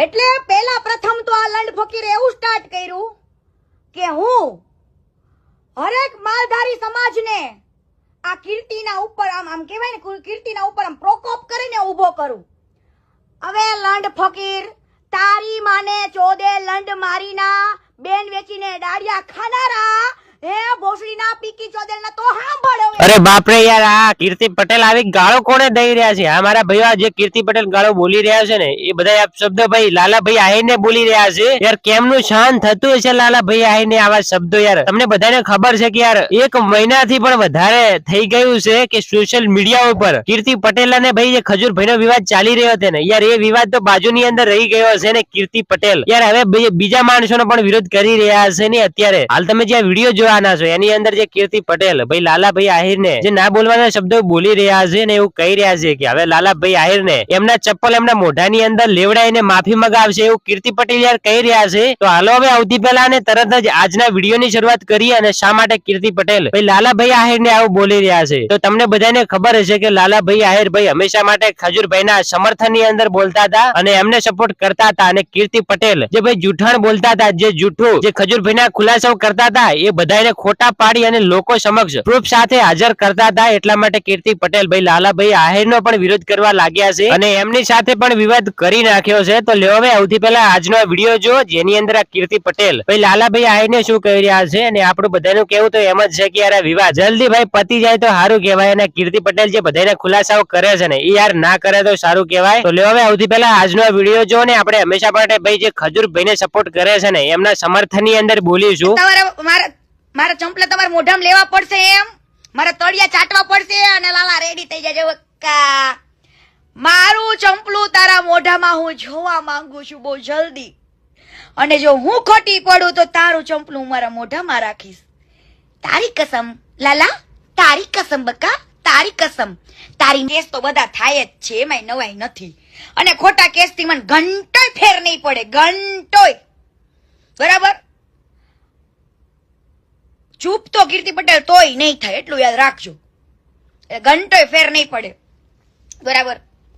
એટલે પેલા પ્રથમ તો આ લંડ ફકીરે એવું સ્ટાર્ટ કર્યું કે હું હરેક માલધારી સમાજને આ કીર્તિના ઉપર આમ કહેવાય ને કીર્તિના ઉપર આમ પ્રકોપ કરીને ઊભો કરું. હવે લંડ ફકીર તારી માને ચોદે લંડ મારીના બેન વેચીને ડાળિયા ખાનારા હે ભોસડીના પીકી ચોદેલના તો સાંભળ. અરે બાપ રે યાર, આ કીર્તિ પટેલ આવી ગાળો કોને દઈ રહ્યા છે? આ મારા ભાઈઓ જે કીર્તિ પટેલ ગાળો બોલી રહ્યા છે ને એ બધા શબ્દો ભાઈ લાલાભાઈ આહીરને બોલી રહ્યા છે. યાર કેમનું શાન થતું હશે લાલાભાઈ આહીરને આવા શબ્દો? યાર તમને બધાને ખબર છે કે યાર 1 મહિનાથી પણ વધારે થઈ ગયું છે કે સોશિયલ મીડિયા ઉપર કીર્તિ પટેલ અને ભાઈ જે ખજૂરભાઈનો વિવાદ ચાલી રહ્યો હતો ને યાર, એ વિવાદ તો બાજુની અંદર રહી ગયો છે ને કીર્તિ પટેલ યાર હવે બીજા માણસોનો પણ વિરોધ કરી રહ્યા છે ને. અત્યારે હાલ તમે જે વિડીયો જોવાના છો એની અંદર જે કીર્તિ પટેલ ભાઈ લાલાભાઈ આહીરને જે ના બોલવાના શબ્દો બોલી રહ્યા છે ને એવું કહી રહ્યા છે કે હવે લાલાભાઈ આહીરને એમના ચપ્પલ એમના મોઢાની અંદર લેવડાઈને માફી મંગાવશે એવું કીર્તિ પટેલ યાર કહી રહ્યા છે. તો હાલો હવે સૌથી પહેલા અને તરત જ આજના વિડીયોની શરૂઆત કરીએ. અને શા માટે કીર્તિ પટેલ ભાઈ લાલાભાઈ આહીરને આવું બોલી રહ્યા છે? તો તમને બધાને ખબર હશે કે લાલાભાઈ આહીર ભાઈ હંમેશા માટે ખજૂરભાઈના સમર્થનની અંદર બોલતા હતા અને એમને સપોર્ટ કરતા હતા. અને કીર્તિ પટેલ જે ભાઈ જૂઠાણ બોલતા હતા, જે જૂઠું જે ખજૂરભાઈના ખુલાસાઓ કરતા હતા એ બધાને ખોટા પાડી અને લોકો સમક્ષ પ્રૂફ સાથે હાજર કરતા હતા. એટલા માટે કીર્તિ પટેલ ભાઈ લાલાભાઈ આહીરનો પણ વિરોધ કરવા લાગ્યા છે અને એમની સાથે પણ વિવાદ કરી નાખ્યો છે. તો લ્યો હવે સૌથી પહેલા આજનો વિડીયો જો જેની અંદર આ કીર્તિ પટેલ ભાઈ લાલાભાઈ આહીરને શું કહી રહ્યા છે. અને આપણું બધાનું કેવું તો એમ જ છે કે યાર વિવાદ જલ્દી ભાઈ પતી જાય તો સારું કહેવાય. અને કીર્તિ પટેલ જે બધાને ખુલાસાઓ કરે છે ને એ યાર ના કરે તો સારું કહેવાય. તો લ્યો હવે સૌથી પહેલા આજનો વિડીયો જો ને આપણે હંમેશા માટે ભાઈ જે ખજૂરભાઈને સપોર્ટ કરે છે ને એમના સમર્થનની અંદર બોલીશું. મારા ચંપલે તમારે મોઢામાં લેવા પડશે, એમ મારા તળિયા ચાટવા પડશે અને લાલા રેડી થઈ જાય. મારું ચંપલું તારા મોઢામાં હું જોવા માંગુ છું બહુ જલ્દી. અને જો હું ખોટી પડું તો તારું ચંપલું હું મારા મોઢામાં રાખીશ. તારી કસમ લાલા, તારી કસમ બકા, તારી કસમ. તારી કેસ તો બધા થાય જ છે, એમાં નવાઈ નથી. અને ખોટા કેસથી મને ઘંટોય ફેર નહીં પડે, ઘંટોય. બરાબર? ચૂપ તો કીર્તિ પટેલ તોય નહીં થાય, એટલું યાદ રાખજો. ઘંટોય ફેર નહીં પડે. બરાબર?